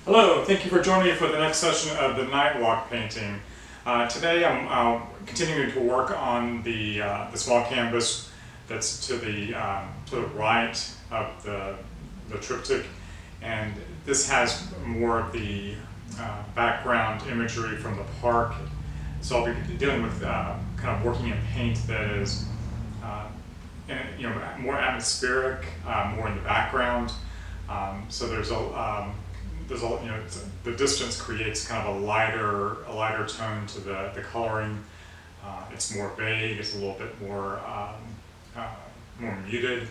Hello, thank you for joining me for the next session of the Night Walk painting. Today I'm continuing to work on the small canvas that's to the right of the triptych, and this has more of the background imagery from the park. So I'll be dealing with kind of working in paint that is more atmospheric, more in the background. So there's the distance creates kind of a lighter tone to the coloring. It's more vague. It's a little bit more muted.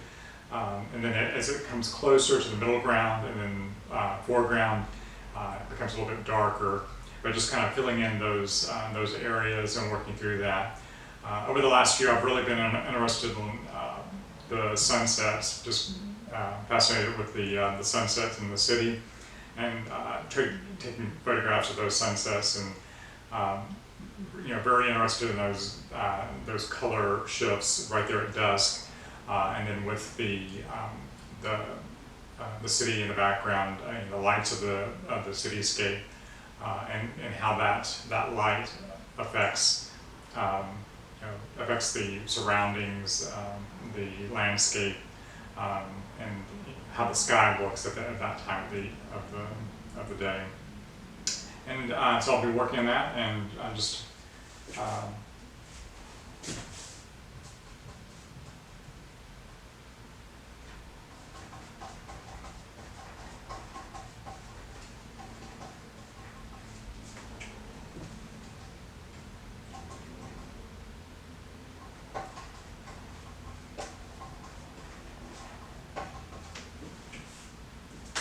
And then as it comes closer to the middle ground and then foreground, it becomes a little bit darker. But just kind of filling in those areas and working through that. Over the last year, I've really been interested in the sunsets. Just fascinated with the sunsets in the city, and taking photographs of those sunsets, and very interested in those color shifts right there at dusk, and then with the city in the background, the lights of the cityscape, and how that light affects affects the surroundings, the landscape, and how the sky looks at that time of the day. And so I'll be working on that, and just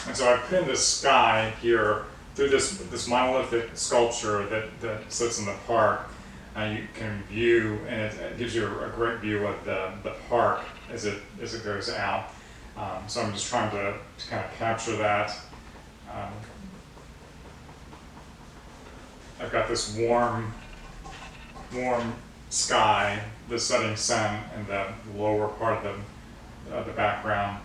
and so I pinned this sky here through this monolithic sculpture that sits in the park. You can view, and it gives you a great view of the park as it goes out. So I'm just trying to kind of capture that. I've got this warm sky, the setting sun, and the lower part of the background.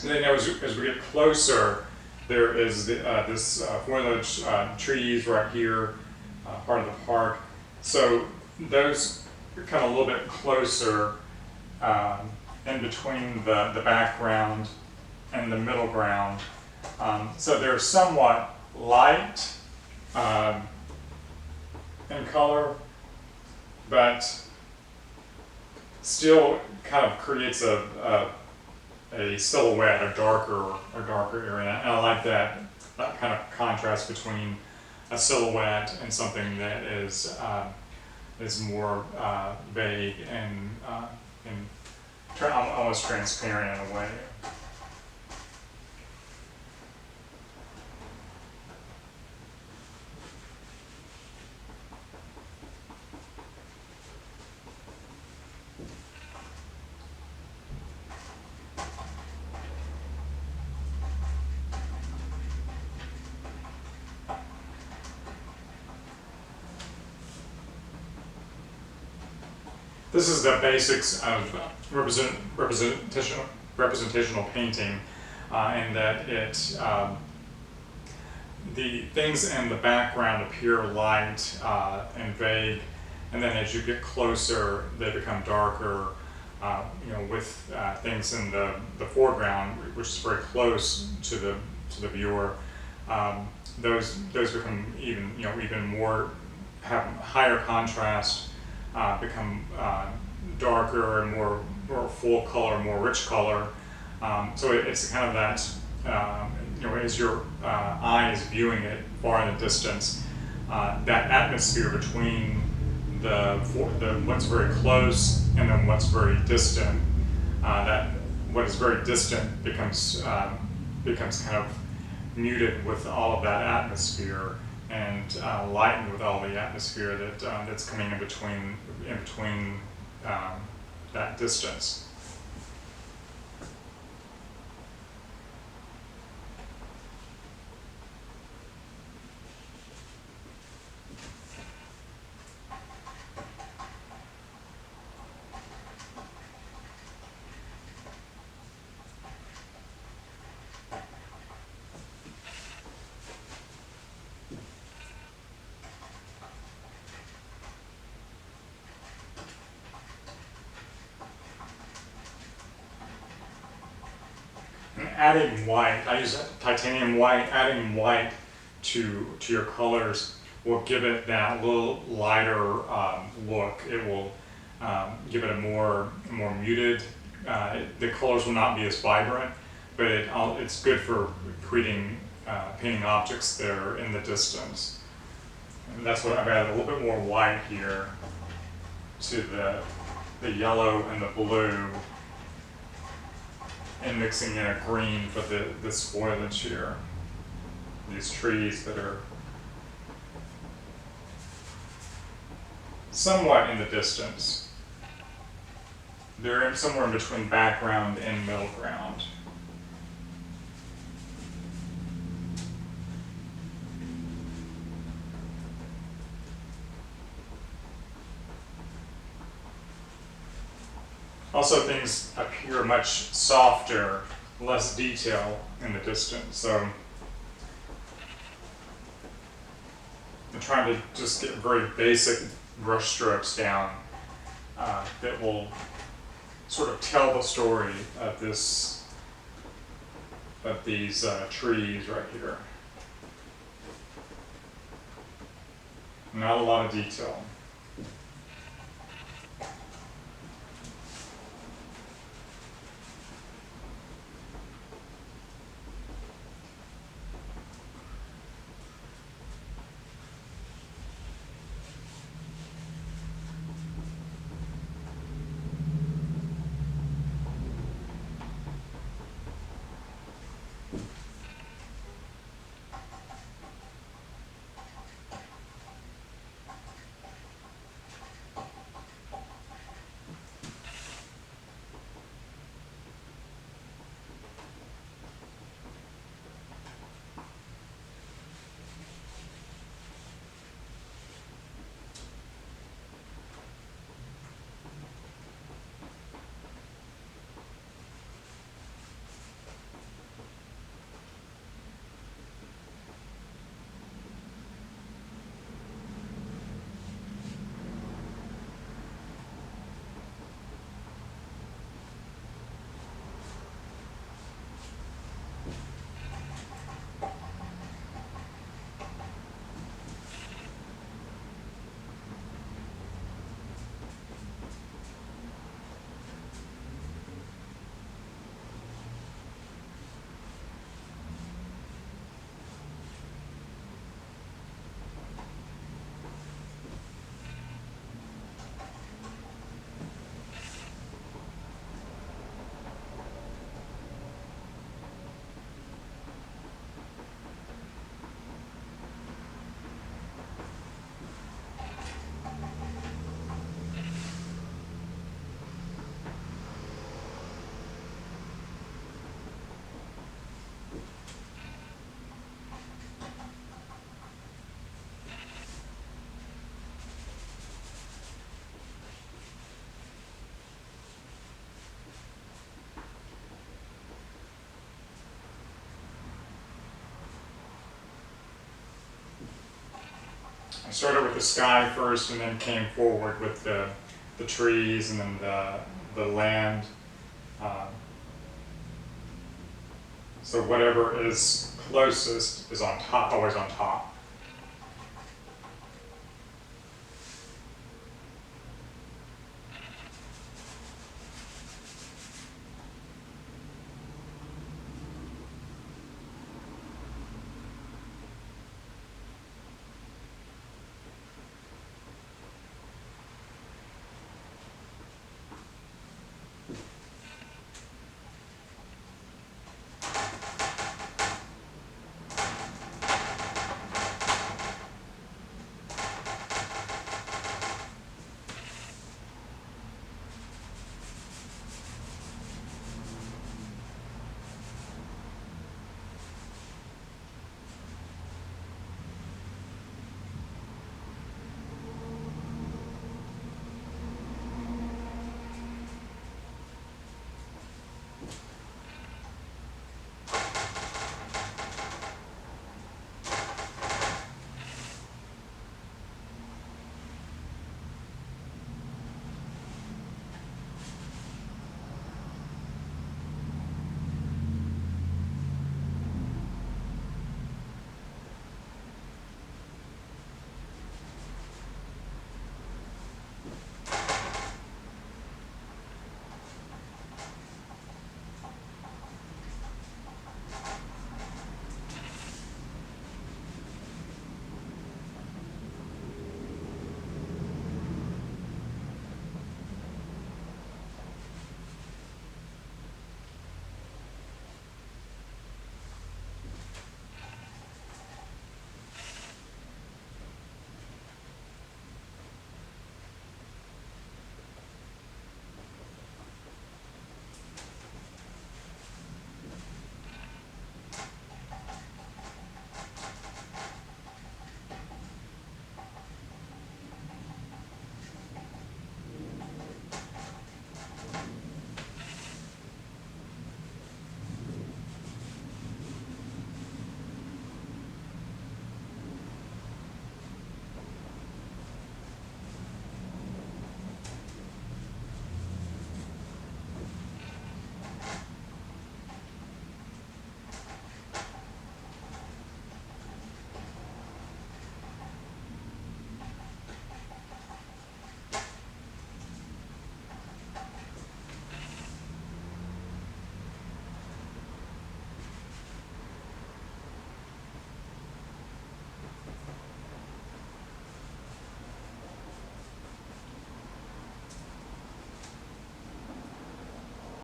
And then as we get closer, there is this foliage, trees right here, part of the park. So those come a little bit closer in between the background and the middle ground. So they're somewhat light in color, but still kind of creates a silhouette, a darker area, and I like that kind of contrast between a silhouette and something that is more vague and almost transparent in a way. This is the basics of representational painting, in that the things in the background appear light and vague, and then as you get closer, they become darker. With things in the foreground, which is very close to the viewer, those become even more, have higher contrast. Become darker and more full color, more rich color. So it's kind of that, as your eye is viewing it far in the distance, that atmosphere between the what's very close and then what's very distant. That what is very distant becomes kind of muted with all of that atmosphere, and lightened with all the atmosphere that's coming in between that distance. adding white, I use titanium white, adding white to your colors will give it that little lighter look. It will give it a more muted, the colors will not be as vibrant, but it's good for creating, painting objects that are in the distance. And that's what I've added a little bit more white here to the yellow and the blue, and mixing in a green for this foliage here. These trees that are somewhat in the distance. They're somewhere in between background and middle ground. Also, things appear much softer, less detail in the distance. So I'm trying to just get very basic brush strokes down that will sort of tell the story of these trees right here. Not a lot of detail. I started with the sky first, and then came forward with the trees, and then the land. So whatever is closest is on top, always on top.